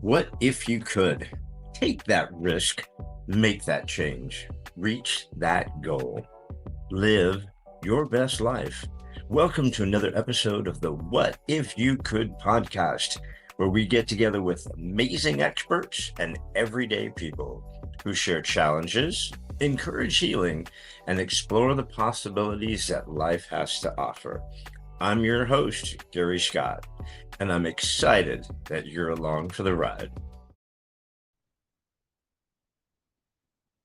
What if you could take that risk, make that change, reach that goal, live your best life? Welcome to another episode of the What If You Could podcast, where we get together with amazing experts and everyday people who share challenges, encourage healing, and explore the possibilities that life has to offer. I'm your host, Gary Scott, and I'm excited that you're along for the ride.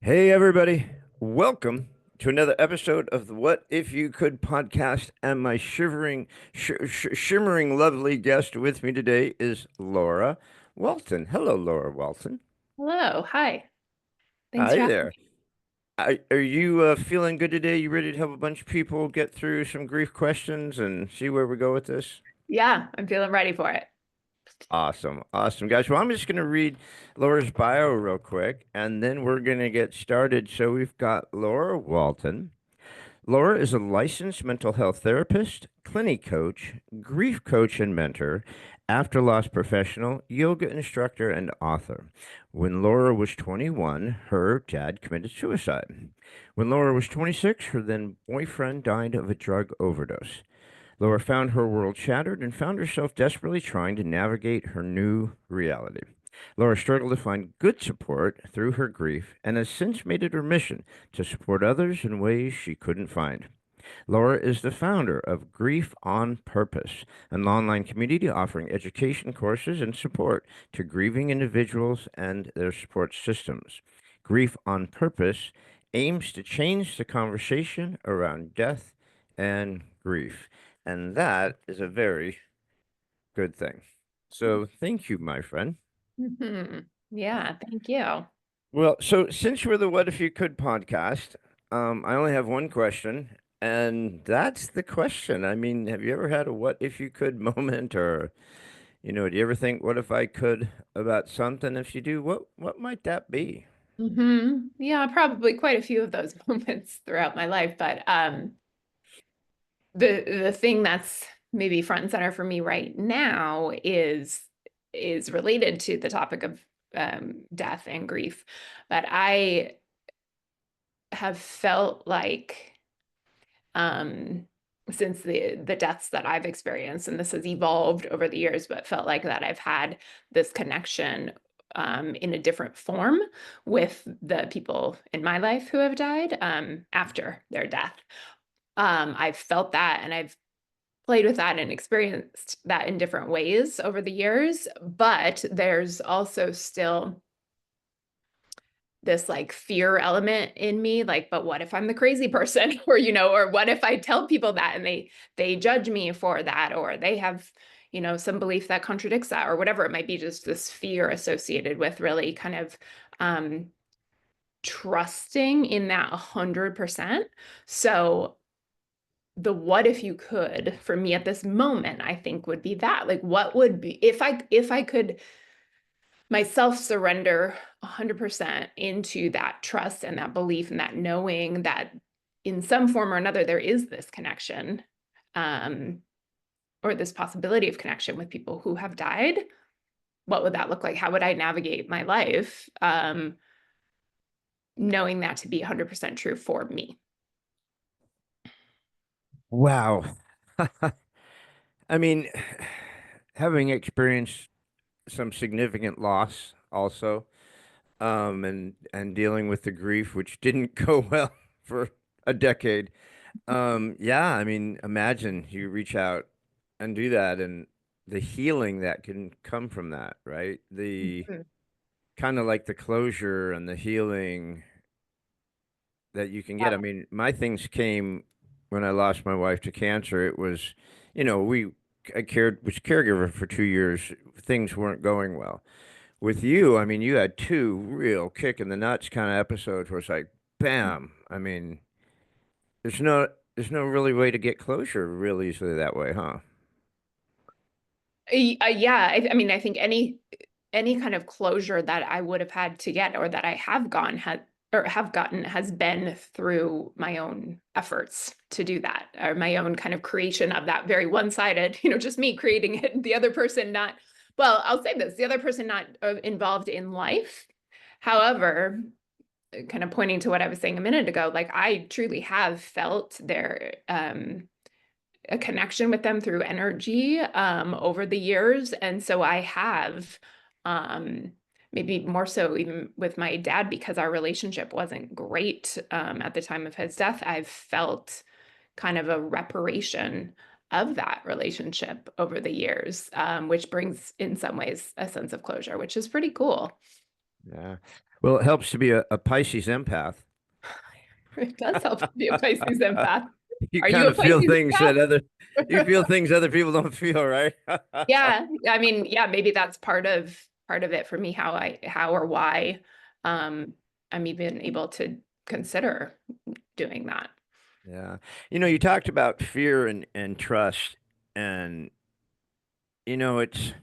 Hey, everybody. Welcome to another episode of the What If You Could podcast. And my shimmering, lovely guest with me today is Laura Walton. Hello, Laura Walton. Hello. Hi. Thanks Hi for having there. me. Are you feeling good today? You ready to help a bunch of people get through some grief questions and see where we go with this? Yeah, I'm feeling ready for it. Awesome. Awesome, guys. Well, I'm just going to read Laura's bio real quick, and then we're going to get started. So we've got Laura Walton. Laura is a licensed mental health therapist, clinic coach, grief coach and mentor, after loss professional, yoga instructor, and author. When Laura was 21, her dad committed suicide. When Laura was 26, her then boyfriend died of a drug overdose. Laura found her world shattered and found herself desperately trying to navigate her new reality. Laura struggled to find good support through her grief and has since made it her mission to support others in ways she couldn't find. Laura is the founder of Grief on Purpose, an online community offering education courses and support to grieving individuals and their support systems. Grief on Purpose aims to change the conversation around death and grief. And that is a very good thing. So thank you, my friend. Yeah, thank you. Well, so since we're the What If You Could podcast, I only have one question, and that's the question. I mean, have you ever had a what if you could moment, or, do you ever think, what if I could about something? If you do, what might that be? Yeah, probably quite a few of those moments throughout my life, but the thing that's maybe front and center for me right now is related to the topic of death and grief. But I have felt like um since the deaths that I've experienced, and this has evolved over the years, but felt like that I've had this connection in a different form with the people in my life who have died after their death. I've felt that, and I've played with that and experienced that in different ways over the years, but there's also still this like fear element in me, like, but what if I'm the crazy person? Or or what if I tell people that and they judge me for that, or they have some belief that contradicts that, or whatever it might be. Just this fear associated with really kind of um trusting in that 100%. So the what if you could for me at this moment, I think, would be that, like, what would be if I could myself surrender 100% into that trust and that belief and that knowing that in some form or another there is this connection, um, or this possibility of connection with people who have died. What would that look like? How would I navigate my life, knowing that to be 100% true for me? Wow. I mean, having experienced some significant loss also, and dealing with the grief, which didn't go well for a decade. Yeah, I mean, imagine you reach out and do that, and the healing that can come from that, right? The Mhm. kind of like the closure and the healing that you can get. I mean, my things came when I lost my wife to cancer. It was, we I was caregiver for 2 years. Things weren't going well. With you, I mean, you had two real kick in the nuts kind of episodes where it's like, bam. I mean, there's no there's no really way to get closure real easily that way, huh? Yeah, I mean, I think any kind of closure that I would have had to get, or that I have gone had or have gotten, has been through my own efforts to do that, or my own kind of creation of that very one-sided, just me creating it, the other person not Well, I'll say this, the other person not involved in life. However, kind of pointing to what I was saying a minute ago, like I truly have felt their a connection with them through energy over the years. And so I have um maybe more so even with my dad because our relationship wasn't great at the time of his death. I've felt kind of a reparation of that relationship over the years, which brings in some ways a sense of closure, which is pretty cool. Yeah. Well, it helps to be a Pisces empath. It does help to be a Pisces empath. You Are you kind a of feel Pisces things that you feel empath? things other people don't feel, right? Yeah, I mean, yeah, maybe that's part of it for me, how or why um I'm even able to consider doing that. Yeah. You talked about fear and trust, and it's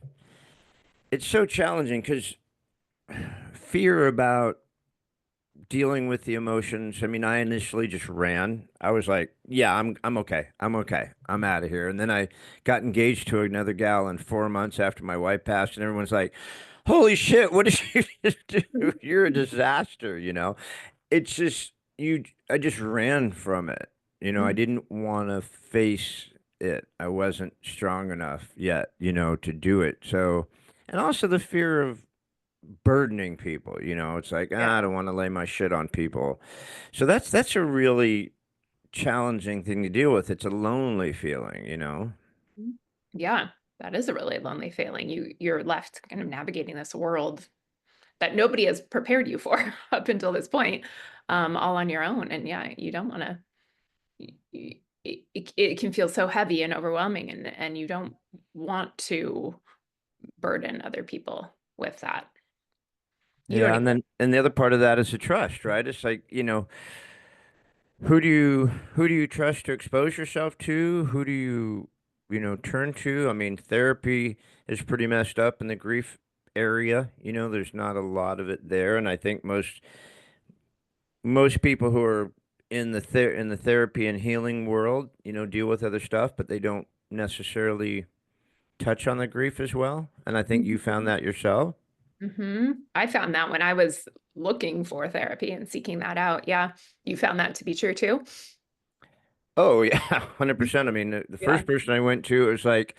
so challenging because fear about dealing with the emotions. I mean, I initially just ran. I was like, "Yeah, I'm okay. I'm okay. I'm out of here." And then I got engaged to another gal in 4 months after my wife passed, and everyone's like, "Holy shit, what did you just do? You're a disaster." It's just you. I just ran from it. I Mhm. didn't want to face it. I wasn't strong enough yet, to do it. So, and also the fear of burdening people. It's like, Yeah. I don't want to lay my shit on people. So that's a really challenging thing to deal with. It's a lonely feeling. Mhm. Yeah, that is a really lonely feeling. You're left kind of navigating this world that nobody has prepared you for up until this point, all on your own. And yeah, you don't want to. It can feel so heavy and overwhelming, and you don't want to burden other people with that. You don't Yeah, even. and the other part of that is the trust, right? It's like, who do you trust to expose yourself to? Who do you turn to? I mean, therapy is pretty messed up in the grief area. There's not a lot of it there, and I think most people who are in the therapy and healing world, deal with other stuff, but they don't necessarily touch on the grief as well. And I think you found that yourself. I found that when I was looking for therapy and seeking that out. Yeah, you found that to be true too? Oh yeah, 100%. I mean, the Yeah, first person I went to, it was like,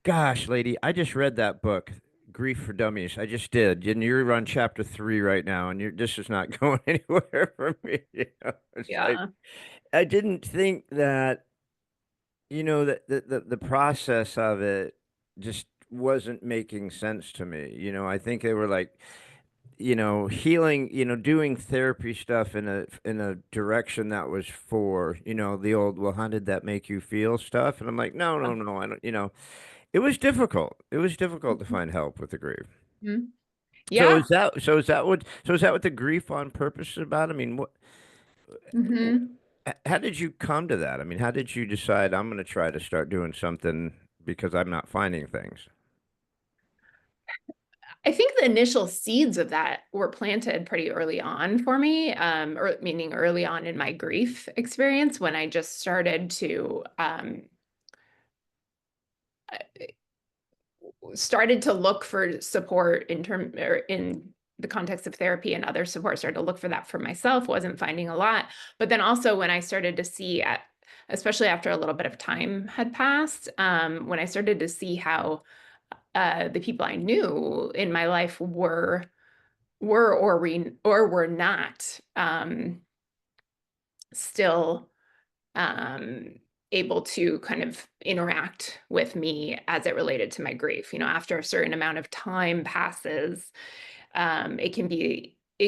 "Gosh, lady, I just read that book, Grief for Dummies. I just did, and you're on chapter 3 right now, and this is not going anywhere for me." It's like yeah. I didn't think that. That the process of it just wasn't making sense to me. I think they were like, healing, doing therapy stuff in a direction that was for, the old, well, how did that make you feel stuff? And I'm like, no, no, no, I don't, it was difficult. It was difficult to find help with the grief. Mhm. So Yeah. is that what the grief on purpose is about? I mean, Mhm. how did you come to that? I mean, how did you decide I'm going to try to start doing something because I'm not finding things? I think the initial seeds of that were planted pretty early on for me, or meaning early on in my grief experience when I just started to look for support in term or in the context of therapy and other support, started to look for that for myself, wasn't finding a lot. But then also when I started to see especially after a little bit of time had passed, when I started to see how the people I knew in my life or were not still um, able to kind of interact with me as it related to my grief. After a certain amount of time passes, it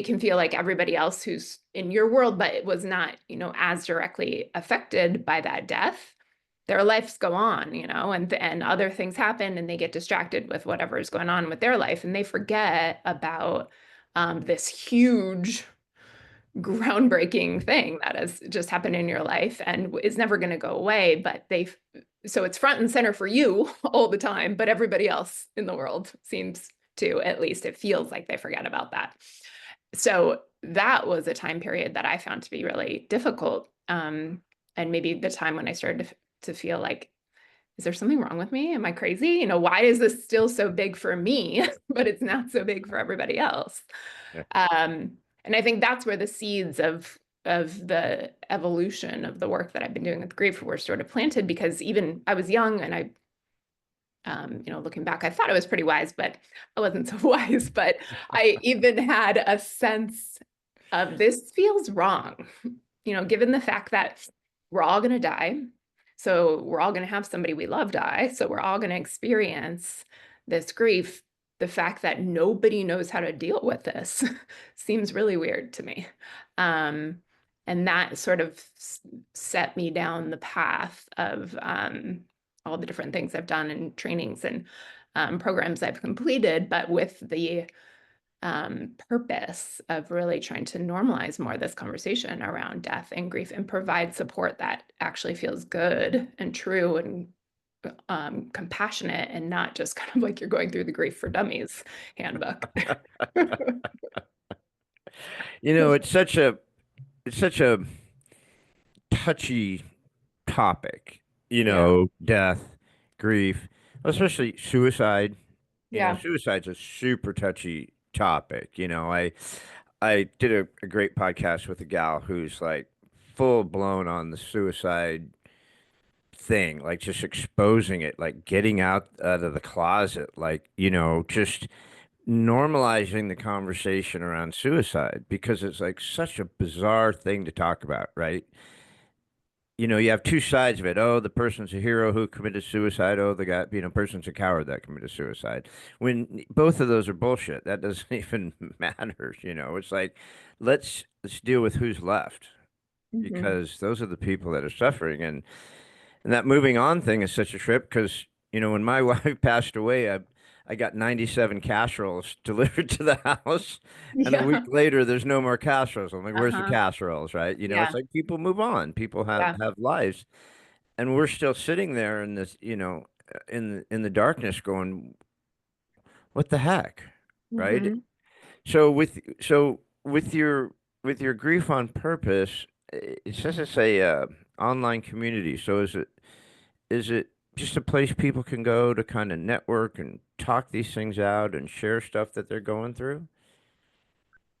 can feel like everybody else who's in your world, but it was not, as directly affected by that death. Their lives go on, and other things happen, and they get distracted with whatever is going on with their life, and they forget about this huge groundbreaking thing that has just happened in your life and is never going to go away, but so it's front and center for you all the time, but everybody else in the world seems to, at least it feels like, they forget about that. So that was a time period that I found to be really difficult, and maybe the time when I started to feel like is there something wrong with me? Am I crazy? You know, why is this still so big for me, but it's not so big for everybody else? Yeah. And I think that's where the seeds of the evolution of the work that I've been doing with grief were sort of planted, because even I was young and I you know, looking back, I thought I was pretty wise, but I wasn't so wise. But I even had a sense of this feels wrong, you know, given the fact that we're all going to die. So we're all going to have somebody we love die. So we're all going to experience this grief. The fact that nobody knows how to deal with this seems really weird to me. Um, and that sort of set me down the path of all the different things I've done and trainings and programs I've completed, but with the purpose of really trying to normalize more of this conversation around death and grief and provide support that actually feels good and true and compassionate, and not just kind of like you're going through the Grief for Dummies handbook. You know, it's such a touchy topic, Yeah. death, grief, especially suicide. Yeah. Suicide's a super touchy topic. I did a great podcast with a gal who's like full blown on the suicide thing, like just exposing it, like getting out of the closet, like, just normalizing the conversation around suicide because it's like such a bizarre thing to talk about, right? You have two sides of it. Oh, the person's a hero who committed suicide. Oh, the guy, person's a coward that committed suicide. When both of those are bullshit, that doesn't even matter. It's like let's deal with who's left Hmm. because those are the people that are suffering. And that moving on thing is such a trip because, when my wife passed away, I got 97 casseroles delivered to the house. And a week Yeah. later, there's no more casseroles. I'm like, where's the Uh-huh. casseroles, right? It's Yeah. like people move on. People have, Yeah. have lives. And we're still sitting there in this, in the darkness going, what the heck? Right? Hmm. So with your grief on purpose, it says it's a online community. So is it just a place people can go to kind of network and talk these things out and share stuff that they're going through?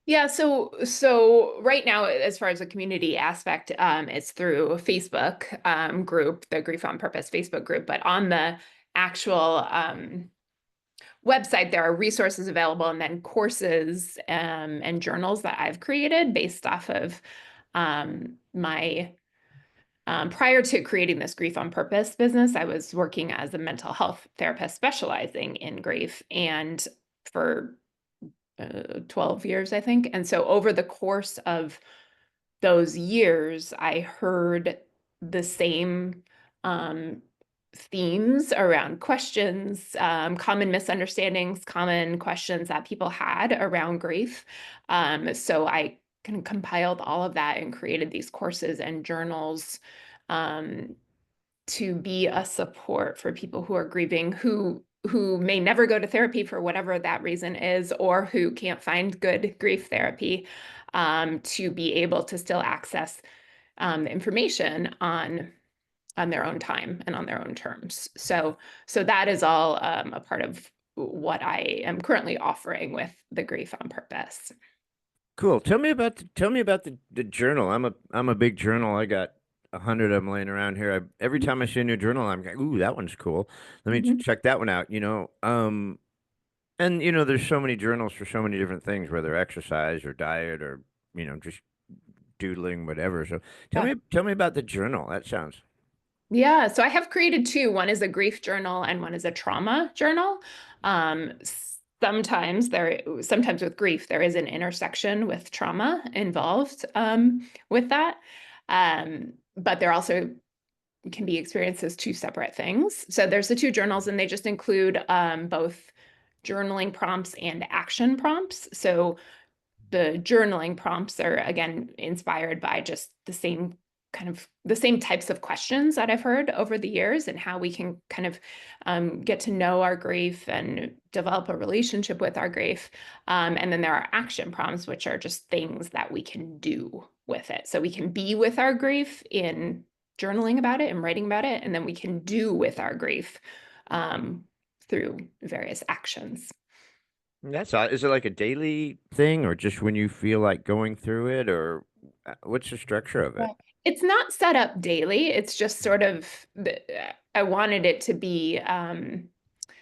Yeah, so right now, as far as the community aspect, it's through a Facebook group, the Grief on Purpose Facebook group. But on the actual website, there are resources available, and then courses and journals that I've created based off of my prior to creating this Grief on Purpose business. I was working as a mental health therapist specializing in grief, and for 12 years, I think. And so over the course of those years, I heard the same um, themes around questions, common misunderstandings, common questions that people had around grief. So I kind of compiled all of that and created these courses and journals um, to be a support for people who are grieving, who may never go to therapy for whatever that reason is, or who can't find good grief therapy, to be able to still access information on their own time and on their own terms. So that is all a part of what I am currently offering with the Grief on Purpose. Cool. Tell me about the journal. I'm a big journal. I got 100 of them laying around here. Every time I see a new journal, I'm like, ooh, that one's cool. Let me Mhm. check that one out. And there's so many journals for so many different things, whether exercise or diet or just doodling, whatever. So tell Yeah. me tell me about the journal. That sounds Yeah, so I have created two. One is a grief journal and one is a trauma journal. Um, sometimes with grief, there is an intersection with trauma involved with that. But there also can be experienced as two separate things. So there's the two journals, and they just include both journaling prompts and action prompts. So the journaling prompts are again inspired by just the same types of questions that I've heard over the years, and how we can kind of get to know our grief and develop a relationship with our grief. And then there are action prompts, which are just things that we can do with it. So we can be with our grief in journaling about it and writing about it, and then we can do with our grief um, through various actions. That's odd. Is it like a daily thing or just when you feel like going through it or what's the structure of it? Yeah. It's not set up daily. It's just sort of I wanted it to be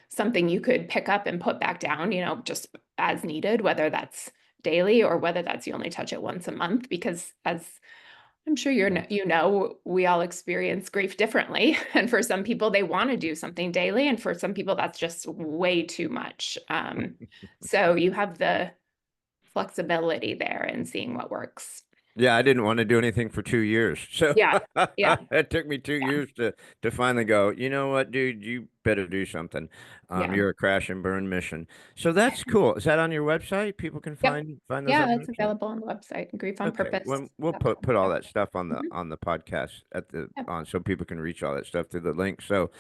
something you could pick up and put back down, just as needed, whether that's daily or whether that's you only touch it once a month, because as I'm sure we all experience grief differently. And for some people, they want to do something daily. And for some people, that's just way too much. So you have the flexibility there and seeing what works. Yeah, I didn't want to do anything for 2 years. So Yeah. Yeah. it took me 2 years to finally go, you know what, dude, you better do something. Yeah. You're a crash and burn mission. So that's cool. Is that on your website? People can Yep. find those Yeah, on that's your website? available on the website, Okay. When we'll griefonpurpose.com. put all Yep. that stuff Mhm. on the podcast at the Yep. on so people can reach all that stuff through the link. So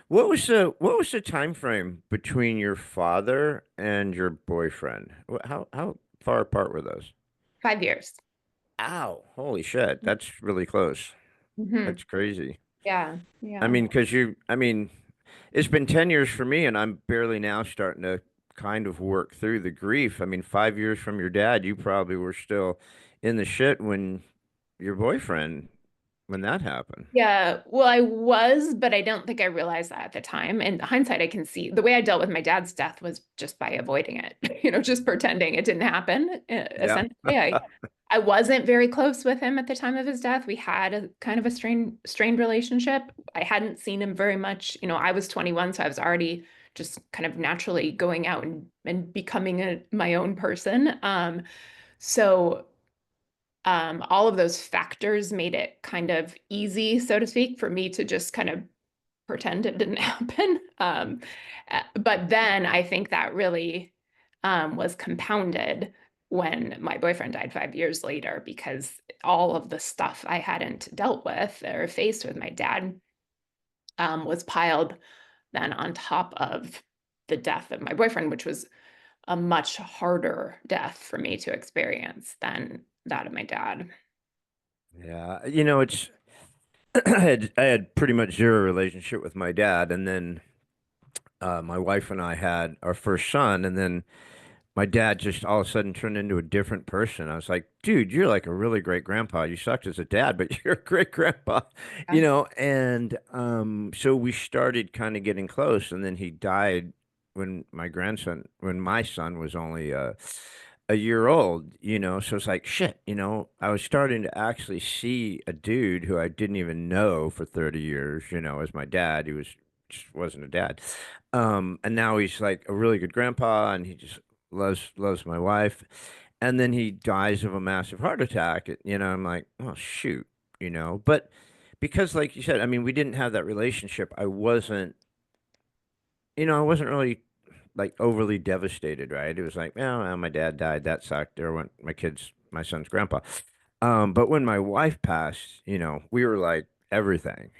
what was the time frame between your father and your boyfriend? How far apart were those? 5 years. Ow, holy shit, that's really close. Hmm. That's crazy. Yeah. I Yeah. mean, I mean, it's been 10 years for me and I'm barely now starting to kind of work through the grief. I mean, 5 years from your dad, you probably were still in the shit when your boyfriend, when that happened. Yeah, well, I was, but I don't think I realized that at the time. In hindsight, I can see the way I dealt with my dad's death was just by avoiding it, just pretending it didn't happen. Yeah. Essentially, I wasn't very close with him at the time of his death. We had a kind of a strained relationship. I hadn't seen him very much. I was 21, so I was already just kind of naturally going out and becoming my own person. So all of those factors made it kind of easy, so to speak, for me to just kind of pretend it didn't happen. But then I think that really was compounded when my boyfriend died 5 years later, because all of the stuff I hadn't dealt with or faced with my dad was piled then on top of the death of my boyfriend, which was a much harder death for me to experience than that of my dad. Yeah. It's I had pretty much zero relationship with my dad, and then my wife and I had our first son, and then my dad just all of a sudden turned into a different person. I was like, dude, you're like a really great grandpa. You sucked as a dad, but you're a great grandpa, Yeah. and so we started kind of getting close, and then he died when my son was only a year old, so it's like shit, I was starting to actually see a dude who I didn't even know for 30 years, as my dad. He just wasn't a dad. And now he's like a really good grandpa and he just loves my wife. And then he dies of a massive heart attack. I'm like, oh shoot, but because like you said, I mean, we didn't have that relationship. I wasn't really like overly devastated, right? It was like, well, my dad died. That sucked. Or when my son's grandpa. But when my wife passed, we were like everything.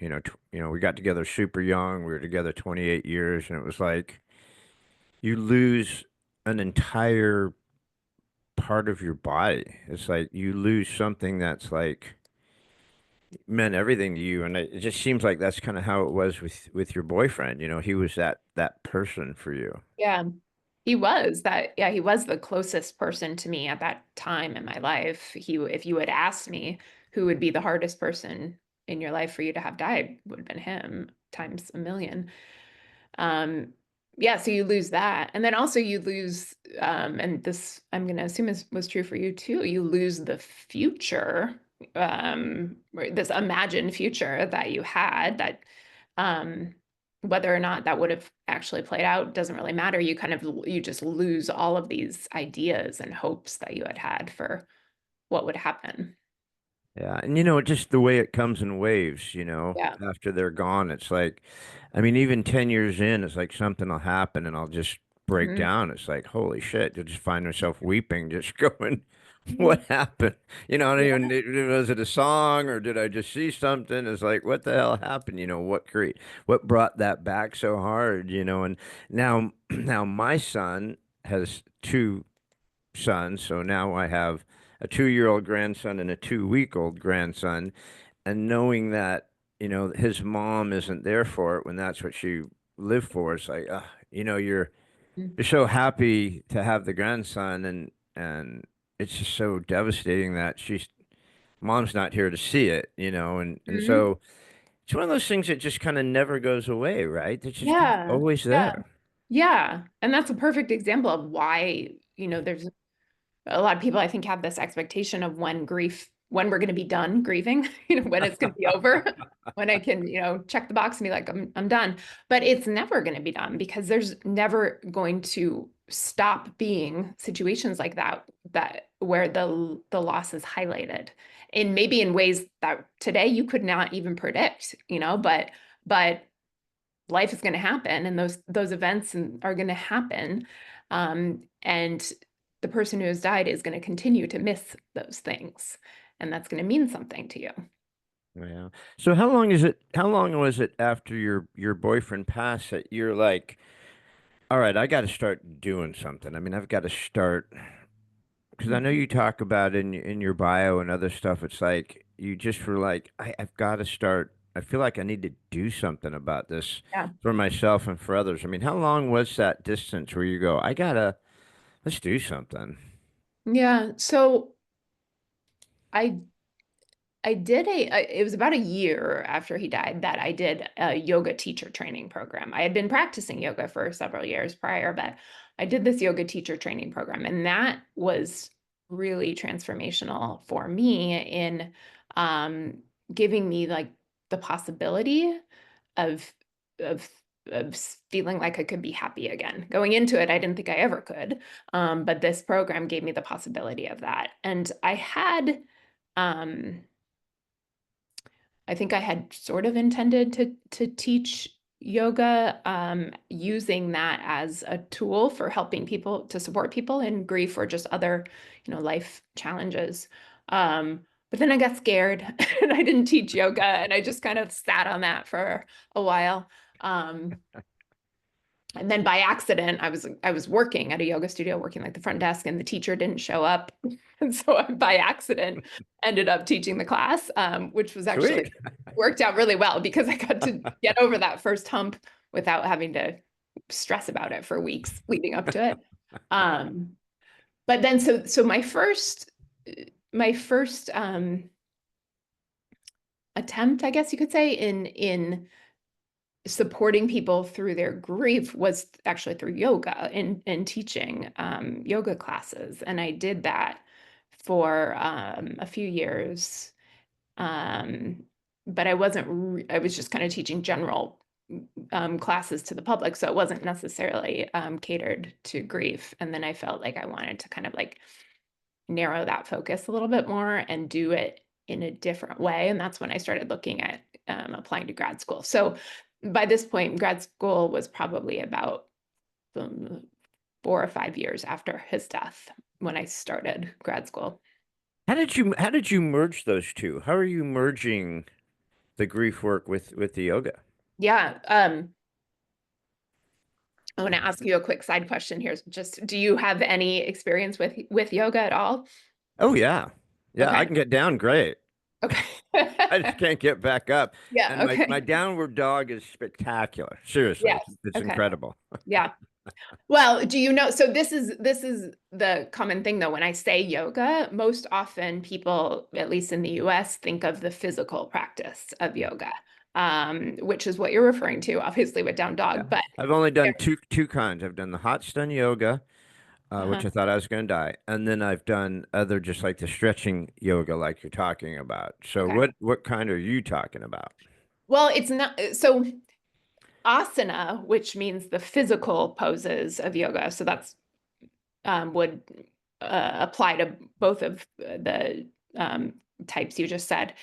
We got together super young. We were together 28 years, and it was like you lose an entire part of your body. It's like you lose something that's like meant everything to you, and it just seems like that's kind of how it was with your boyfriend. He was that person for you. Yeah. He was the closest person to me at that time in my life. If you had asked me who would be the hardest person in your life for you to have died, would have been him times a million. Um, yeah, so you lose that. And then also you lose, and this I'm gonna assume was true for you too, you lose the future, or this imagined future that you had that um whether or not that would have actually played out doesn't really matter. You just lose all of these ideas and hopes that you had had for what would happen. Yeah, and just the way it comes in waves, Yeah. after they're gone, it's like, I mean, even 10 years in, it's like something will happen and I'll just break Mhm. down. It's like, holy shit, you'll just find myself weeping, just going, Mhm. what happened? I don't Yeah. even, was it a song or did I just see something? It's like, what the hell happened? What brought that back so hard, and now, now my son has two sons. So now I have a 2-year-old grandson and a 2-week-old grandson. And knowing that his mom isn't there for it when that's what she lived for. It's like, you're so happy to have the grandson, and it's just so devastating that she's mom's not here to see it, and Mhm. so it's one of those things that just kind of never goes away, right? It's just kind of Yeah. always Yeah. there. Yeah. And that's a perfect example of why, there's a lot of people I think have this expectation of when we're going to be done grieving, when it's going to be over, when I can, check the box and be like, I'm done. But it's never going to be done because there's never going to stop being situations like that where the loss is highlighted. And maybe in ways that today you could not even predict, but life is going to happen and those events are going to happen. And the person who has died is going to continue to miss those things, and that's going to mean something to you. Yeah. So how long was it after your boyfriend passed that you're like, all right, I got to start doing something. I mean, I've got to start because I know Mhm. you talk about in your bio and other stuff. It's like you just were like, I've got to start. I feel like I need to do something about this Yeah. for myself and for others. I mean, how long was that distance where you go, let's do something? Yeah. So I it was about a year after he died that I did a yoga teacher training program. I had been practicing yoga for several years prior, but I did this yoga teacher training program, and that was really transformational for me in um, giving me like the possibility of of feeling like I could be happy again. Going into it, I didn't think I ever could, but this program gave me the possibility of that, and um, I think I had sort of intended to teach yoga, using that as a tool for helping people to support people in grief or just other, life challenges. But then I got scared and I didn't teach yoga, and I just kind of sat on that for a while. Um, and then by accident, I was working at a yoga studio, working like the front desk, and the teacher didn't show up. And so I, by accident, ended up teaching the class, which was actually Sweet. worked out really well because I got to get over that first hump without having to stress about it for weeks leading up to it. Um, but then so my first attempt, I guess you could say, in supporting people through their grief was actually through yoga and teaching yoga classes. And I did that for a few years. Um, but I was just kind of teaching general classes to the public. So it wasn't necessarily catered to grief. And then I felt like I wanted to kind of like narrow that focus a little bit more and do it in a different way. And that's when I started looking at applying to grad school. So by this point, grad school was probably about 4 or 5 years after his death when I started grad school. How did you merge those two? How are you merging the grief work with the yoga? Yeah. I want to ask you a quick side question here. Just, do you have any experience with yoga at all? Oh yeah. Yeah, I Okay. can get down great. Okay. I just can't get back up. Yeah. And my Okay. downward dog is spectacular. Seriously, Yes. it's Okay. incredible. Yeah. Well, do you know? So this is the common thing though. When I say yoga, most often people, at least in the US, think of the physical practice of yoga, which is what you're referring to, obviously with down Yeah. dog. But I've only done two kinds. I've done the hot stun yoga, uh which I thought I was going to die, and then I've done other just like the stretching yoga, like you're talking about. So okay. what kind are you talking about? Well, it's not so asana, which means the physical poses of yoga. So that's would apply to both of the types you just said.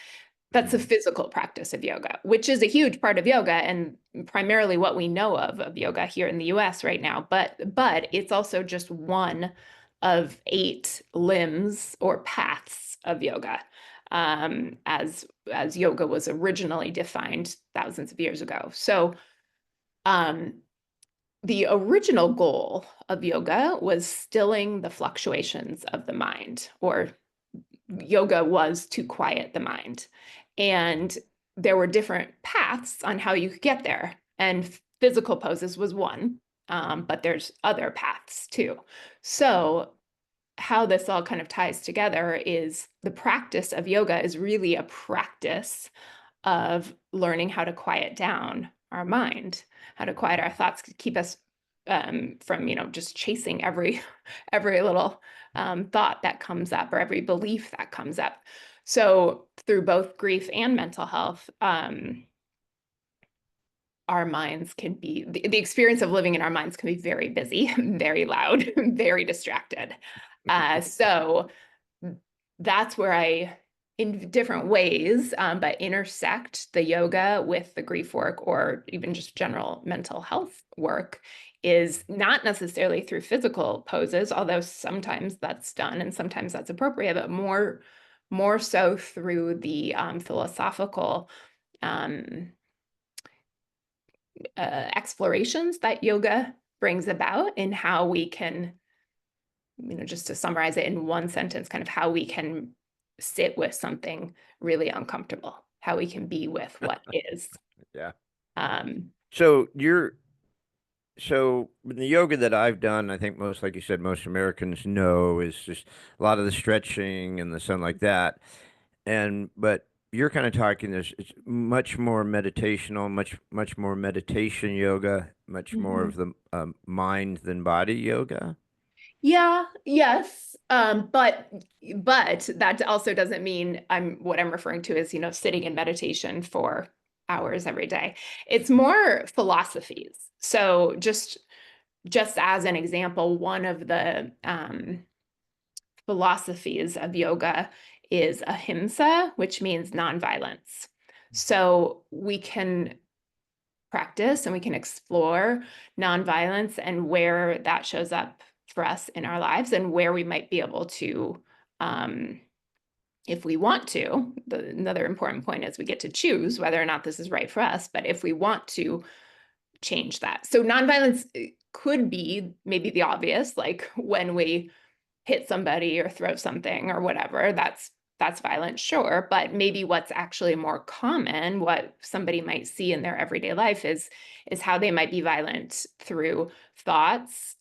That's a Mhm. physical practice of yoga, which is a huge part of yoga and primarily what we know of yoga here in the US right now. But it's also just one of 8 limbs or paths of yoga, as yoga was originally defined thousands of years ago. So um, the original goal of yoga was stilling the fluctuations of the mind, or yoga was to quiet the mind. And there were different paths on how you could get there. And physical poses was one, but there's other paths too. So how this all kind of ties together is the practice of yoga is really a practice of learning how to quiet down our mind, how to quiet our thoughts, keep us from, just chasing every little thought that comes up or every belief that comes up. So through both grief and mental health, our minds can be, the experience of living in our minds can be very busy, very loud, very distracted. So that's where I, in different ways, but intersect the yoga with the grief work or even just general mental health work is not necessarily through physical poses, although sometimes that's done and sometimes that's appropriate, but more so through the philosophical explorations that yoga brings about in how we can, just to summarize it in one sentence, kind of how we can sit with something really uncomfortable, how we can be with what is. Yeah. Um, So in the yoga that I've done, I think most, like you said, most Americans know is just a lot of the stretching and the sun like that. But you're kind of talking this, it's much more meditational, much more meditation yoga, much more of mhm. the mind than body yoga. Yeah, yes. But that also doesn't mean what I'm referring to is, sitting in meditation for hours every day. It's more philosophies. So just as an example, one of the philosophies of yoga is ahimsa, which means nonviolence. So we can practice and we can explore nonviolence and where that shows up for us in our lives and where we might be able to, if we want to. Another important point is we get to choose whether or not this is right for us, but if we want to change that. So nonviolence could be maybe the obvious, like when we hit somebody or throw something or whatever, that's violent, sure. But maybe what's actually more common, what somebody might see in their everyday life is how they might be violent through thoughts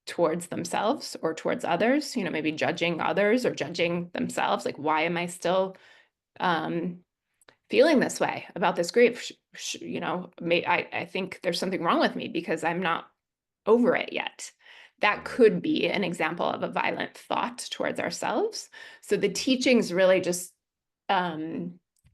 towards themselves or towards others, maybe judging others or judging themselves. Like, why am I still um, feeling this way about this grief? I think there's something wrong with me because I'm not over it yet. That could be an example of a violent thought towards ourselves. So the teachings really just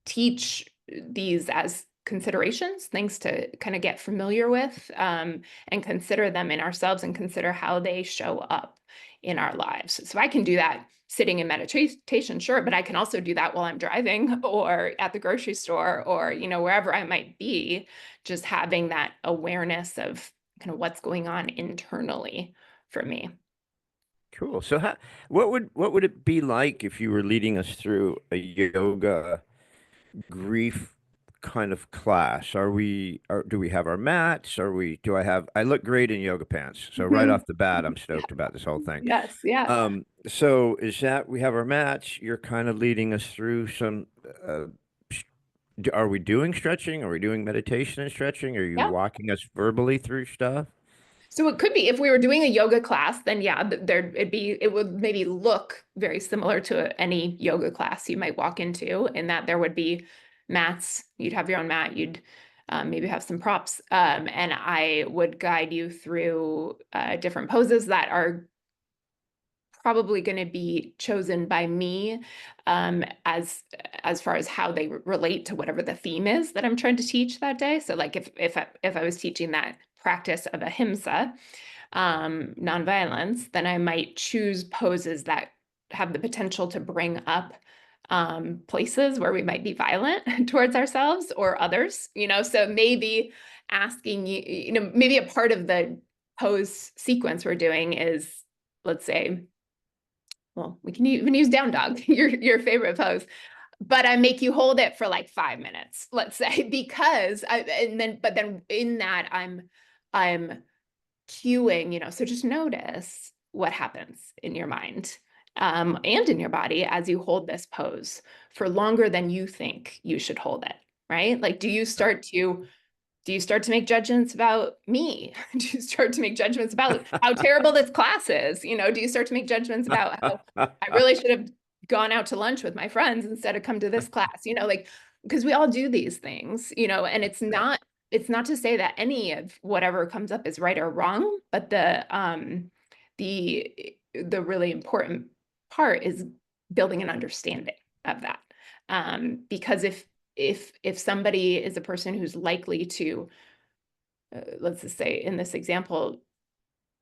teach these as considerations, things to kind of get familiar with and consider them in ourselves and consider how they show up in our lives. So I can do that sitting in meditation, sure, but I can also do that while I'm driving or at the grocery store or, wherever I might be, just having that awareness of kind of what's going on internally for me. Cool. So what would it be like if you were leading us through a yoga grief kind of class? Do we have our mats? I look great in yoga pants. So right Mhm. off the bat, I'm stoked about this whole thing. Yes, yeah, So is that we have our mats, you're kind of leading us through some sh- are we doing stretching? Are we doing meditation and stretching? Are you yeah. walking us verbally through stuff? So it could be if we were doing a yoga class, then yeah, it would maybe look very similar to any yoga class you might walk into, in that there would be mats. You'd have your own mat. You'd maybe have some props, and I would guide you through different poses that are probably going to be chosen by me as far as how they relate to whatever the theme is that I'm trying to teach that day. So like if I was teaching that practice of ahimsa, nonviolence, then I might choose poses that have the potential to bring up places where we might be violent towards ourselves or others, so maybe asking maybe a part of the pose sequence we're doing is, let's say, well, we can even use down dog, your favorite pose, but I make you hold it for like 5 minutes, let's say, but then in that I'm cueing, so just notice what happens in your mind and in your body as you hold this pose for longer than you think you should hold it, right? Like, do you start to make judgments about me? Do you start to make judgments about how terrible this class is? Do you start to make judgments about how I really should have gone out to lunch with my friends instead of come to this class? Like, because we all do these things, and Yeah. it's not to say that any of whatever comes up is right or wrong, but the really important part is building an understanding of that. Because if somebody is a person who's likely to, let's just say in this example,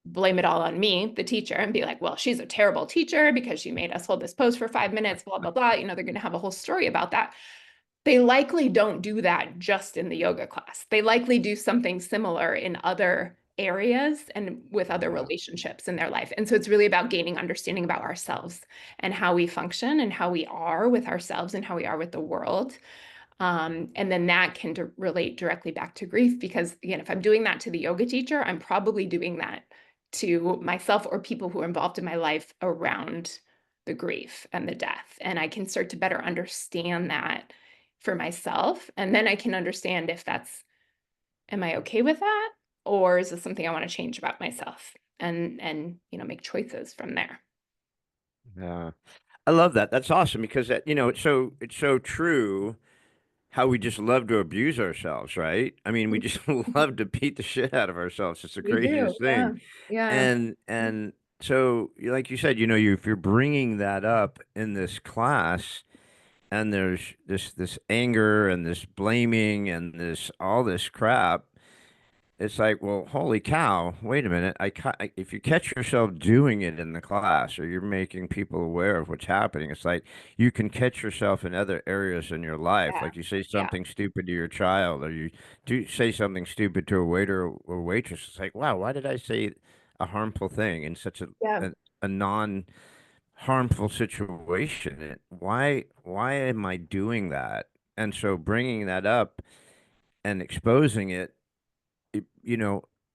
blame it all on me, the teacher, and be like, well, she's a terrible teacher because she made us hold this pose for 5 minutes, blah, blah, blah. They're going to have a whole story about that. They likely don't do that just in the yoga class. They likely do something similar in other areas and with other Yeah. relationships in their life. And so it's really about gaining understanding about ourselves and how we function and how we are with ourselves and how we are with the world. And then that can relate directly back to grief, because again, if I'm doing that to the yoga teacher, I'm probably doing that to myself or people who are involved in my life around the grief and the death. And I can start to better understand that for myself. And then I can understand if am I okay with that? Or is this something I want to change about myself? And make choices from there. Yeah. I love that. That's awesome because it's so true how we just love to abuse ourselves, right? I mean, we just love to beat the shit out of ourselves. It's the We do. craziest Yeah. thing. Yeah. And so like you said, if you're bringing that up in this class and there's this anger and this blaming and this all this crap, it's like, well, holy cow, wait a minute. If you catch yourself doing it in the class or you're making people aware of what's happening, it's like you can catch yourself in other areas in your life. Yeah. Like you say Yeah. something stupid to your child or you do say something stupid to a waiter or waitress. It's like, wow, why did I say a harmful thing in such Yeah. a non-harmful situation? Why am I doing that? And so bringing that up and exposing it,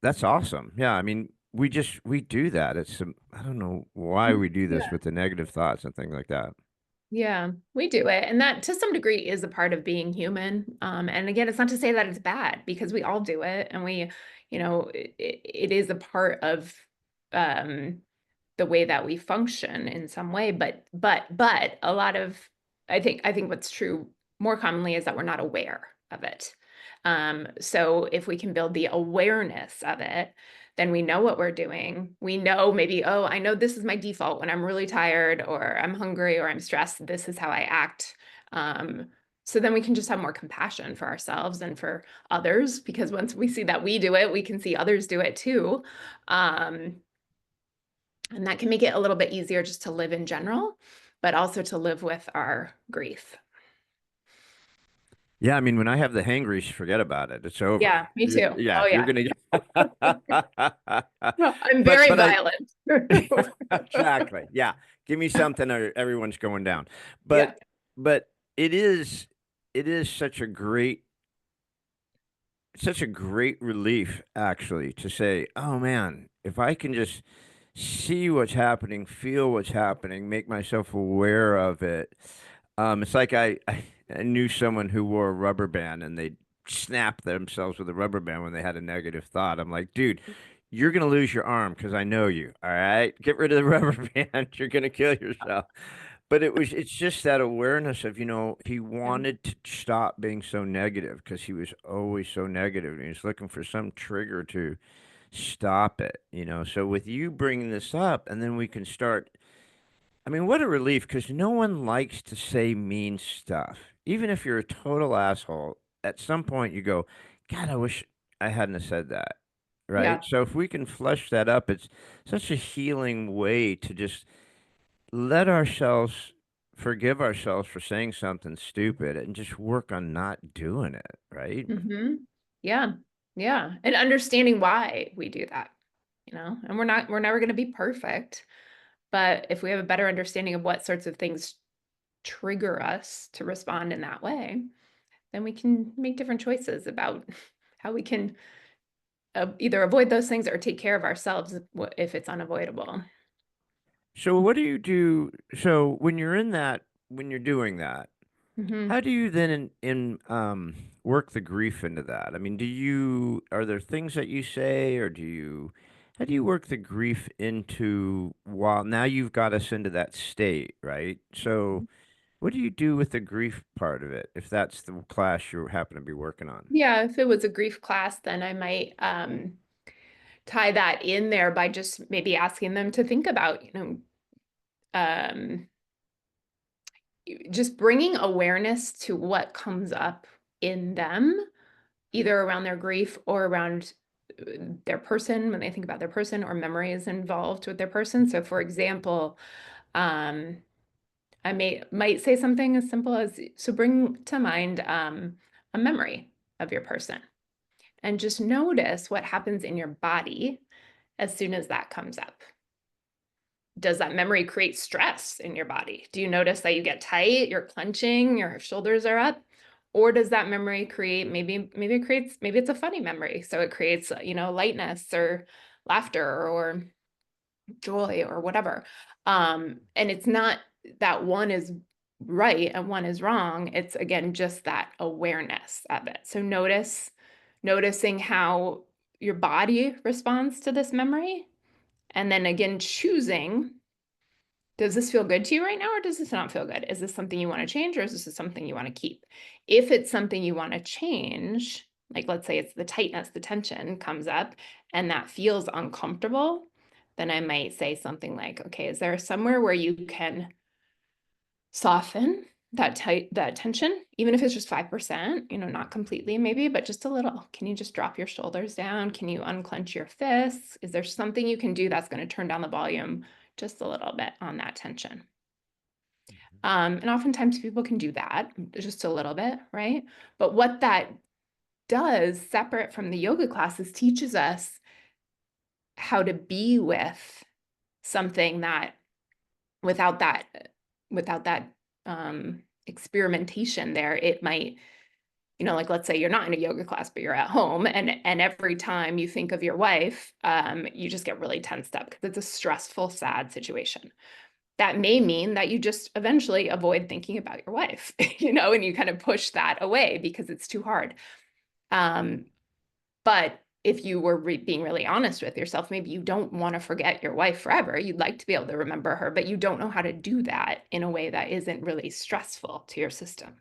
that's awesome. Yeah, I mean, we do that. I don't know why we do this with the negative thoughts and things like that. Yeah, we do it. And that to some degree is a part of being human. And again, it's not to say that it's bad, because we all do it. And it is a part of um, the way that we function in some way. But a lot of, I think what's true more commonly is that we're not aware of it. So if we can build the awareness of it, then we know what we're doing. We know maybe, oh, I know this is my default when I'm really tired or I'm hungry or I'm stressed. This is how I act. So then we can just have more compassion for ourselves and for others, because once we see that we do it, we can see others do it too. Um, and that can make it a little bit easier just to live in general, but also to live with our grief. Yeah, I mean, when I have the hangries, forget about it. It's over. Yeah, me too. Yeah, Oh you're yeah. gonna. No, I'm but very but I violent. exactly. Yeah, give me something or everyone's going down. Yeah. But it is such a great relief actually to say, oh man, if I can just see what's happening, feel what's happening, make myself aware of it. It's like I knew someone who wore a rubber band and they snapped themselves with a rubber band when they had a negative thought. I'm like, dude, you're gonna lose your arm because I know you. All right, get rid of the rubber band. You're gonna kill yourself. But it's just that awareness of, he Yeah. wanted to stop being so negative because he was always so negative and he was looking for some trigger to stop it. So with you bringing this up, and then we can start. I mean, what a relief because no one likes to say mean stuff. Even if you're a total asshole, at some point you go, God, I wish I hadn't have said that. Right? Yeah. So if we can flesh that up, it's such a healing way to just let ourselves forgive ourselves for saying something stupid and just work on not doing it, right? Hmm. Yeah. Yeah. And understanding why we do that, and we're never going to be perfect, but if we have a better understanding of what sorts of things trigger us to respond in that way, then we can make different choices about how we can either avoid those things or take care of ourselves if it's unavoidable. So what do you do? So when you're in that, when you're doing that, Hmm. how do you then work the grief into that? I mean, are there things that you say, or how do you work the grief into while now you've got us into that state, right? So what do you do with the grief part of it if that's the class you happen to be working on? Yeah, if it was a grief class, then I might tie that in there by just maybe asking them to think about, um, just bringing awareness to what comes up in them, either around their grief or around their person when they think about their person or memories involved with their person. So, for example, um, I might say something as simple as, so bring to mind a memory of your person and just notice what happens in your body as soon as that comes up. Does that memory create stress in your body? Do you notice that you get tight, you're clenching, your shoulders are up? Or does that memory create, maybe it's a funny memory. So it creates, lightness or laughter or joy or whatever. And it's not that one is right and one is wrong. It's again just that awareness of it. So noticing how your body responds to this memory, and then again choosing, does this feel good to you right now or does this not feel good? Is this something you want to change or is this something you want to keep? If it's something you want to change, like let's say it's the tightness, the tension comes up and that feels uncomfortable, then I might say something like, okay, is there somewhere where you can soften that tension, even if it's just 5%, not completely maybe, but just a little. Can you just drop your shoulders down? Can you unclench your fists? Is there something you can do that's going to turn down the volume just a little bit on that tension? And oftentimes people can do that just a little bit, right? But what that does, separate from the yoga classes, teaches us how to be with something that without that without that experimentation there, it might, like let's say you're not in a yoga class, but you're at home, and every time you think of your wife, you just get really tensed up because it's a stressful, sad situation. That may mean that you just eventually avoid thinking about your wife, and you kind of push that away because it's too hard. Um, but if you were being really honest with yourself, maybe you don't want to forget your wife forever. You'd like to be able to remember her, but you don't know how to do that in a way that isn't really stressful to your system.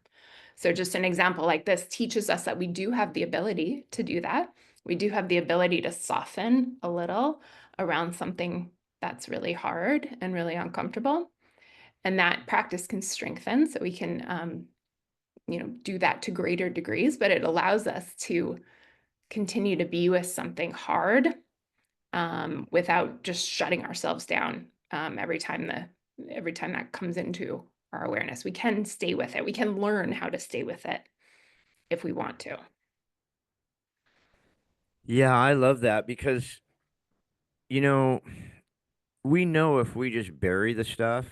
So, just an example like this teaches us that we do have the ability to do that. We do have the ability to soften a little around something that's really hard and really uncomfortable. And that practice can strengthen, so we can, do that to greater degrees, but it allows us to continue to be with something hard, without just shutting ourselves down, every time that comes into our awareness. We can stay with it. We can learn how to stay with it if we want to. Yeah, I love that because, you know, we know if we just bury the stuff,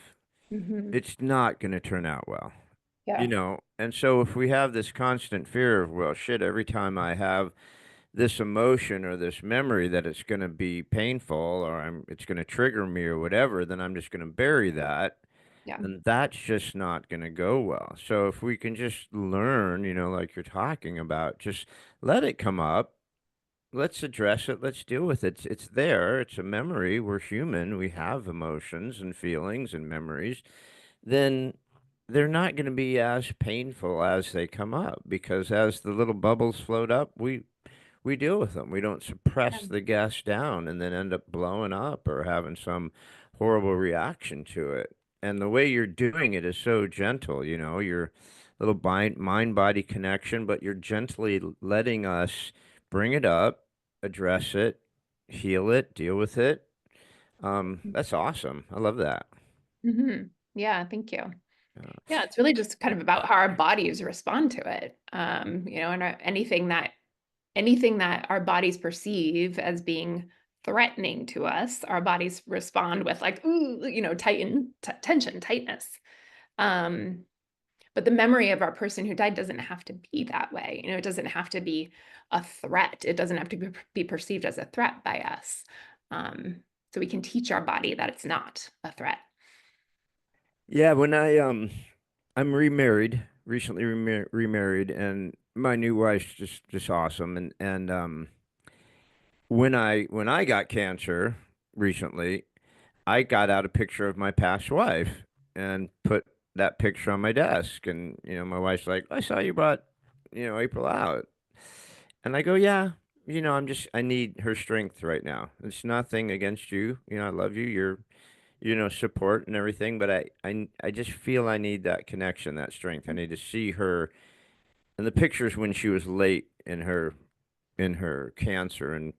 Hmm. it's not going to turn out well, Yeah. And so if we have this constant fear of, well, shit, every time I have this emotion or this memory that it's going to be painful or it's going to trigger me or whatever, then I'm just going to bury that. Yeah. And that's just not going to go well. So if we can just learn, like you're talking about, just let it come up. Let's address it. Let's deal with it. It's there. It's a memory. We're human. We have emotions and feelings and memories. Then they're not going to be as painful as they come up because as the little bubbles float up, we deal with them. We don't suppress Yeah. the gas down and then end up blowing up or having some horrible reaction to it. And the way you're doing it is so gentle, your little mind body connection, but you're gently letting us bring it up, address it, heal it, deal with it. That's awesome. I love that. Hmm. Yeah. Thank you. Yeah. Yeah. It's really just kind of about how our bodies respond to it. And anything that our bodies perceive as being threatening to us, our bodies respond with like, ooh, tension, tightness. Um, but the memory of our person who died doesn't have to be that way. It doesn't have to be a threat. It doesn't have to be perceived as a threat by us. Um, so we can teach our body that it's not a threat. Yeah, when I'm remarried, recently remarried, and my new wife's just awesome. And when I got cancer recently, I got out a picture of my past wife and put that picture on my desk. And my wife's like, "I saw you brought, April out." And I go, "Yeah, I need her strength right now. It's nothing against you. I love you. You're support and everything, but I just feel I need that connection, that strength. I need to see her." And the pictures when she was late in her cancer, and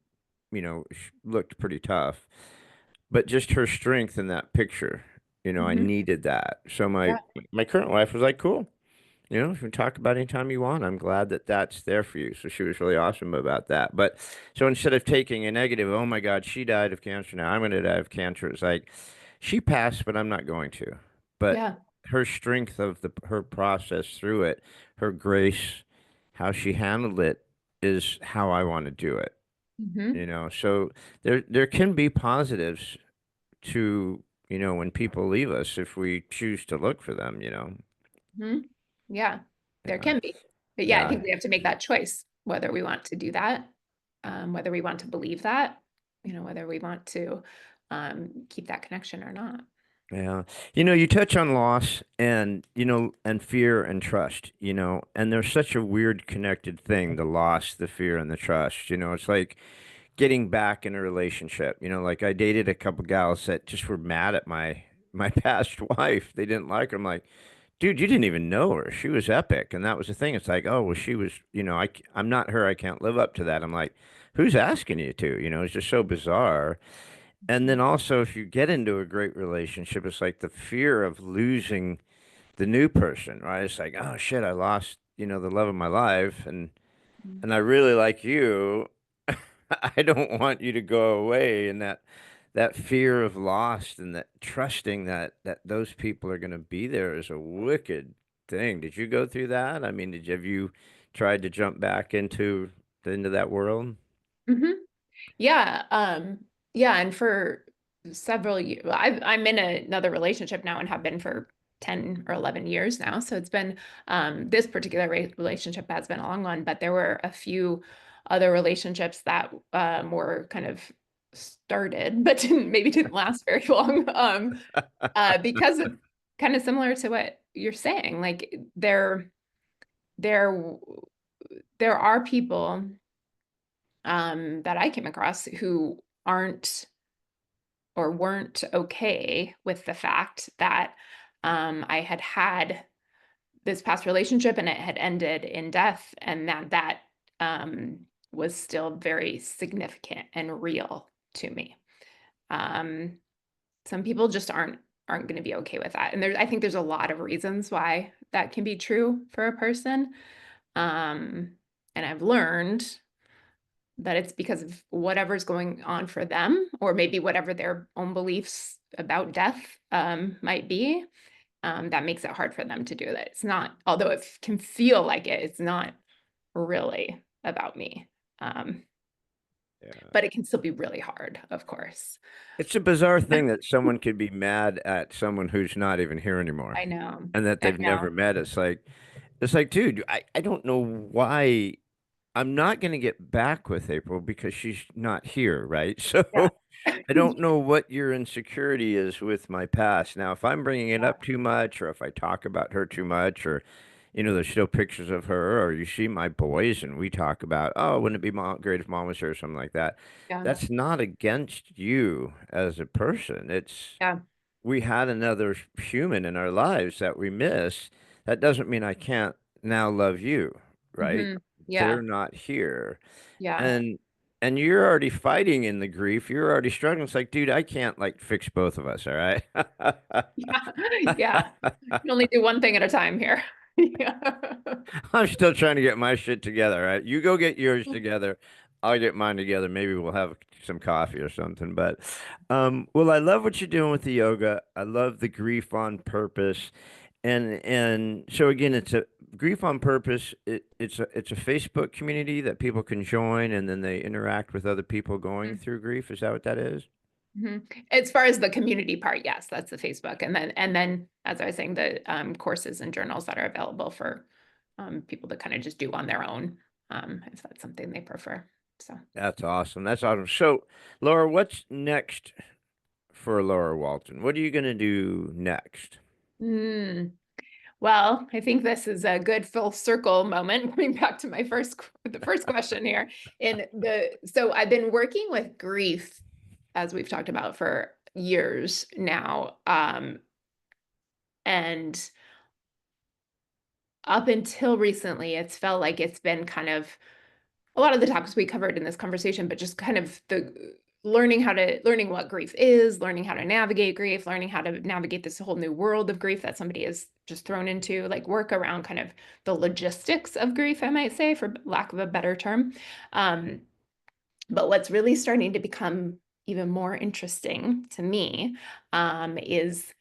she looked pretty tough, but just her strength in that picture, I Mhm. needed that. So my Yeah. my current wife was like, "Cool. You can talk about anytime you want. I'm glad that that's there for you." So she was really awesome about that. But so instead of taking a negative, "Oh my God, she died of cancer. Now I'm going to die of cancer," it's like she passed, but I'm not going to. But Yeah. her strength of her process through it, her grace, how she handled it, is how I want to do it. Mhm. So there can be positives to when people leave us if we choose to look for them. Mhm. Yeah, there Yeah. can be. But yeah, I Yeah. think we have to make that choice, whether we want to do that, whether we want to believe that, whether we want to keep that connection or not. Yeah. You touch on loss and fear and trust, and there's such a weird connected thing, the loss, the fear, and the trust. It's like getting back in a relationship. Like I dated a couple gals that just were mad at my past wife. They didn't like her. I'm like, dude, you didn't even know her. She was epic. And that was the thing. It's like, oh, well, she was, I'm not her. I can't live up to that. I'm like, who's asking you to? It's just so bizarre. And then also, if you get into a great relationship, it's like the fear of losing the new person, right? It's like, oh shit, I lost, the love of my life, and I really like you. I don't want you to go away, and that fear of loss and that trusting that those people are going to be there is a wicked thing. Did you go through that? I mean, have you tried to jump back into that world? Mhm. Yeah, yeah, and for several years, I'm in another relationship now and have been for 10 or 11 years now. So it's been this particular relationship has been a long one, but there were a few other relationships that were kind of started, but maybe didn't last very long because of kind of similar to what you're saying. Like there there are people that I came across who aren't or weren't okay with the fact that I had had this past relationship and it had ended in death, and that um, was still very significant and real to me. Um, some people just aren't going to be okay with that, and I think there's a lot of reasons why that can be true for a person. Um, and I've learned that it's because of whatever's going on for them, or maybe whatever their own beliefs about death might be, that makes it hard for them to do that. It's not, although it can feel like it, it's not really about me. Um, Yeah. but it can still be really hard, of course. It's a bizarre thing that someone could be mad at someone who's not even here anymore I know. and that I they've know. never met. It's like, dude, I don't know why I'm not going to get back with April because she's not here, right? Yeah. So I don't know what your insecurity is with my past. Now, if I'm bringing it up too much, or if I talk about her too much, or there's still pictures of her, or you see my boys and we talk about, oh, wouldn't it be great if mom was here, or something like that. Yeah. That's not against you as a person. It's Yeah. we had another human in our lives that we miss. That doesn't mean I can't now love you, right? Hmm. They're Yeah. not here. Yeah. And you're already fighting in the grief. You're already struggling. It's like, dude, I can't like fix both of us, all right? Yeah. Yeah. You can only do one thing at a time here. Yeah. I'm still trying to get my shit together, right? You go get yours together. I'll get mine together. Maybe we'll have some coffee or something. But well, I love what you're doing with the yoga. I love the grief on purpose. And so again, it's a grief on purpose. It's a Facebook community that people can join, and then they interact with other people going through grief. Is that what that is? Mhm. As far as the community part, yes, that's the Facebook. And then as I was saying, the courses and journals that are available for people to kind of just do on their own, if that's something they prefer. So That's awesome. That's awesome. So, Laura, what's next for Laura Walton? What are you going to do next? mm, well, I think this is a good full circle moment, going back to my the first question here. So I've been working with grief, as we've talked about for years now. And up until recently, it's felt like it's been kind of a lot of the topics we covered in this conversation, but just kind of the learning what grief is, learning how to navigate grief, learning how to navigate this whole new world of grief that somebody is just thrown into, like work around kind of the logistics of grief, I might say, for lack of a better term. Um, but what's really starting to become even more interesting to me is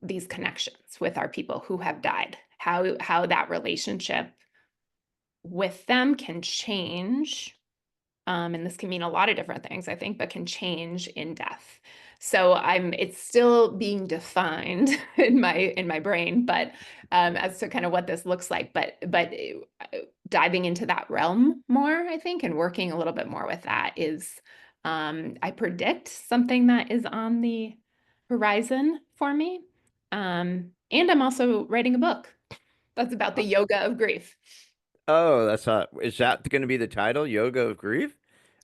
these connections with our people who have died, how that relationship with them can change. And this can mean a lot of different things, I think, but can change in death. So it's still being defined in my brain, but as to kind of what this looks like, but diving into that realm more, I think, and working a little bit more with that is, I predict something that is on the horizon for me. And I'm also writing a book that's about the yoga of grief. Oh, that's not, is that going to be the title? Yoga of Grief?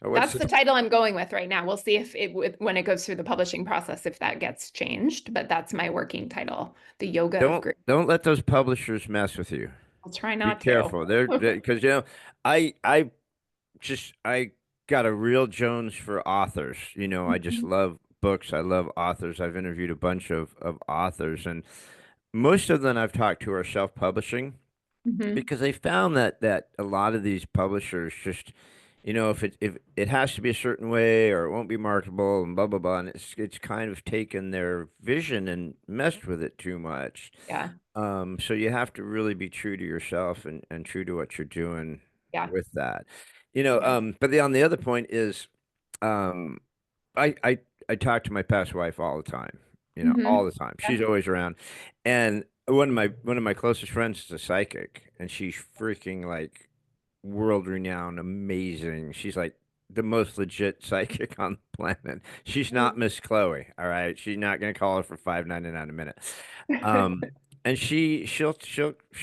Or what's That's the, the title I'm going with right now. We'll see if when it goes through the publishing process, if that gets changed, but that's my working title, The Yoga of Grief. don't let those publishers mess with you. I'll try Be not to. careful. They're because I I got a real Jones for authors. I just love books. I love authors. I've interviewed a bunch of authors, and most of them I've talked to are self-publishing Mhm. because they found that a lot of these publishers just, if it has to be a certain way or it won't be marketable and blah blah blah, and it's kind of taken their vision and messed with it too much. Yeah, So you have to really be true to yourself and true to what you're doing yeah, with that. yeah. But on the other point is, um, I I I talk to my past wife all the time, all Hmm. the time. Yeah. She's always around. And one of my closest friends is a psychic, and she's freaking like world renowned, amazing. She's like the most legit psychic on the planet. She's not Miss Chloe, all right? She's not gonna call her for 5.99 a minute. Um, and she'll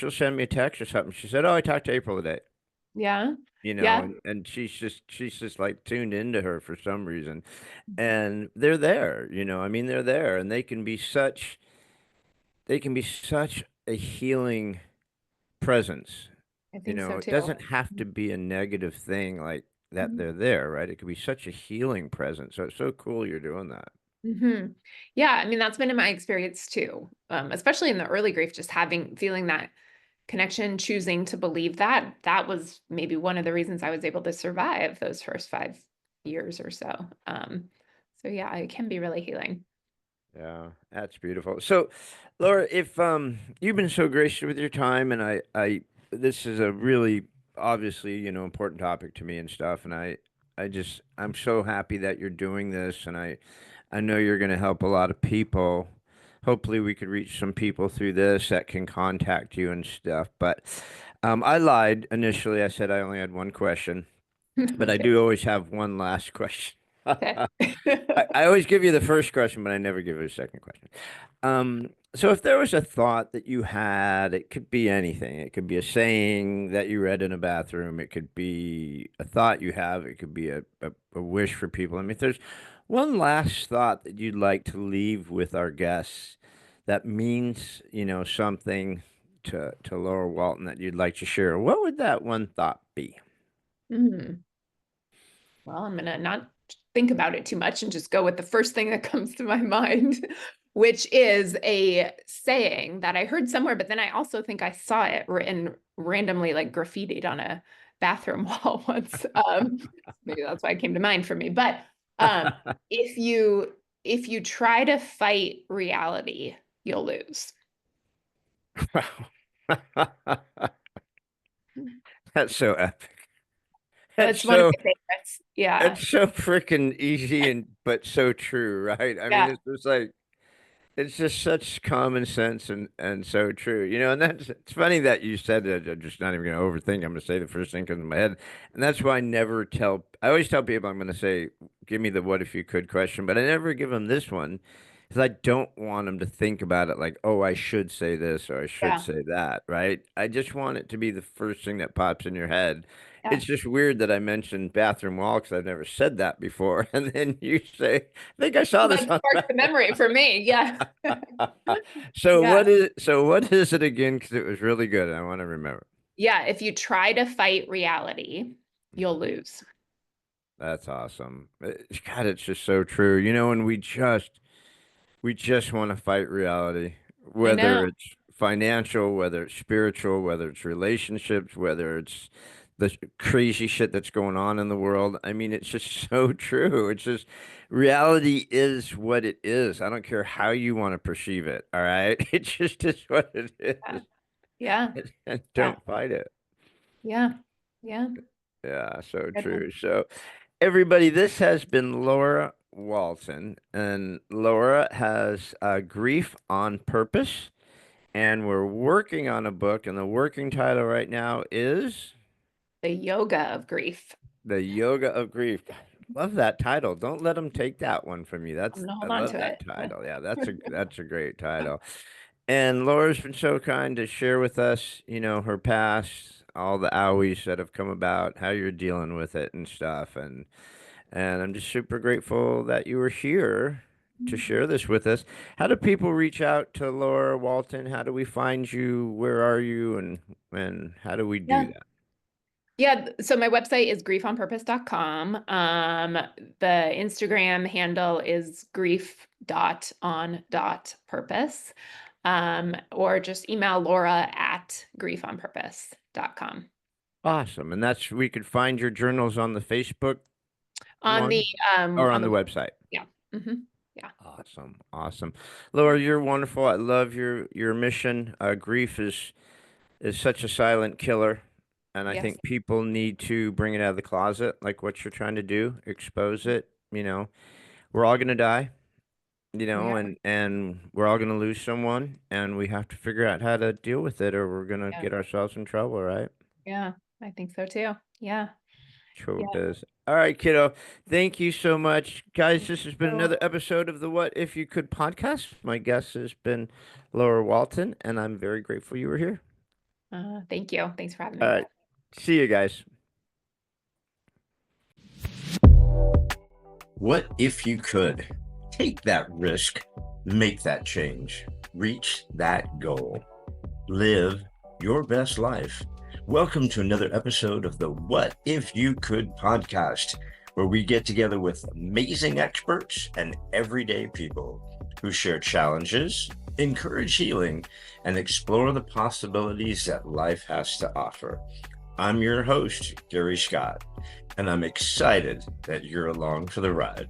send me a text or something. She said, "Oh, I talked to April today." Yeah, yeah. And she's just like tuned into her for some reason. And they're there, I mean, they're there, and they can be such a healing presence. I think so It too. doesn't have to be a negative thing like that they're there, right? It could be such a healing presence. So it's so cool you're doing that. Mm-hmm. Yeah, I mean that's been in my experience too, especially in the early grief, just feeling that connection, choosing to believe that. That was maybe one of the reasons I was able to survive those first 5 years or so. So yeah, it can be really healing. Yeah, that's beautiful. So, Laura, if you've been so gracious with your time, and I this is a really obviously, important topic to me and stuff, and I'm so happy that you're doing this, and I know you're going to help a lot of people. Hopefully, we could reach some people through this that can contact you and stuff. But I lied initially. I said I only had one question, but I Okay. do always have one last question. Okay. I always give you the first question, but I never give you a second question. So if there was a thought that you had, it could be anything. It could be a saying that you read in a bathroom. It could be a thought you have. It could be a wish for people. I mean, if there's one last thought that you'd like to leave with our guests that means, something to Laura Walton that you'd like to share, what would that one thought be? Hmm. Well, I'm gonna not think about it too much and just go with the first thing that comes to my mind, which is a saying that I heard somewhere, but then I also think I saw it written randomly, like graffitied on a bathroom wall once. Maybe that's why it came to mind for me. But um, if you try to fight reality, you'll lose. Wow. That's so epic. That's That's one of so my favorites. Yeah. it's so freaking easy and but so true, right? I mean, Yeah. it's just like it's just such common sense and so true, and that's it's funny that you said that. I'm just not even going to overthink. I'm going to say the first thing that comes in my head, and that's why I always tell people I'm going to say, give me the what if you could question, but I never give them this one because I don't want them to think about it like, oh, I should say this or I should Yeah. say that, right? I just want it to be the first thing that pops in your head. Yeah. It's just weird that I mentioned bathroom wall because I've never said that before, and then you say, I think I saw Well, this that on. sparked the memory for me. Yeah. Yeah. So what is it again? Because it was really good. I want to remember. Yeah. If you try to fight reality, you'll Mhm. lose. That's awesome. God, it's just so true. And we just want to fight reality, I whether know. it's financial, whether it's spiritual, whether it's relationships, whether it's the crazy shit that's going on in the world. I mean, it's just so true. It's just reality is what it is. I don't care how you want to perceive it. All right. It just is what it Yeah. is. Yeah. And Yeah. don't fight it. Yeah. Yeah. Yeah, so Good one. true. So, everybody, this has been Laura Walton, and Laura has Grief on Purpose, and we're working on a book, and the working title right now is The yoga of grief. The Yoga of Grief. Love that title. Don't let them take that one from you. I'm That's gonna I hold on love to that it. title. Yeah, that's a great title. And Laura's been so kind to share with us, her past, all the owies that have come about, how you're dealing with it and stuff. And I'm just super grateful that you were here to share this with us. How do people reach out to Laura Walton? How do we find you? Where are you? And how do we do Yeah. that? Yeah, so my website is griefonpurpose.com. The Instagram handle is grief.on.purpose. Or just email Laura at griefonpurpose.com. Awesome. And we could find your journals on the Facebook one or on On the the website. yeah. Yeah. Awesome. Awesome. Laura, you're wonderful. I love your mission. Grief is such a silent killer. And I Yes. think people need to bring it out of the closet, like what you're trying to do, expose it. We're all gonna die, We are. and we're all gonna lose someone, and we have to figure out how to deal with it, or we're gonna Yeah. get ourselves in trouble, right? Yeah. I think so too. Yeah. Sure Yeah. does. All right, kiddo. Thank you so much. Guys, this has been So, another episode of the What If You Could podcast. My guest has been Laura Walton, and I'm very grateful you were here. thank you. Thanks for having All me. right. See you guys. What if you could take that risk, make that change, reach that goal, live your best life? Welcome to another episode of the What If You Could podcast, where we get together with amazing experts and everyday people who share challenges, encourage healing, and explore the possibilities that life has to offer. I'm your host, Gary Scott, and I'm excited that you're along for the ride.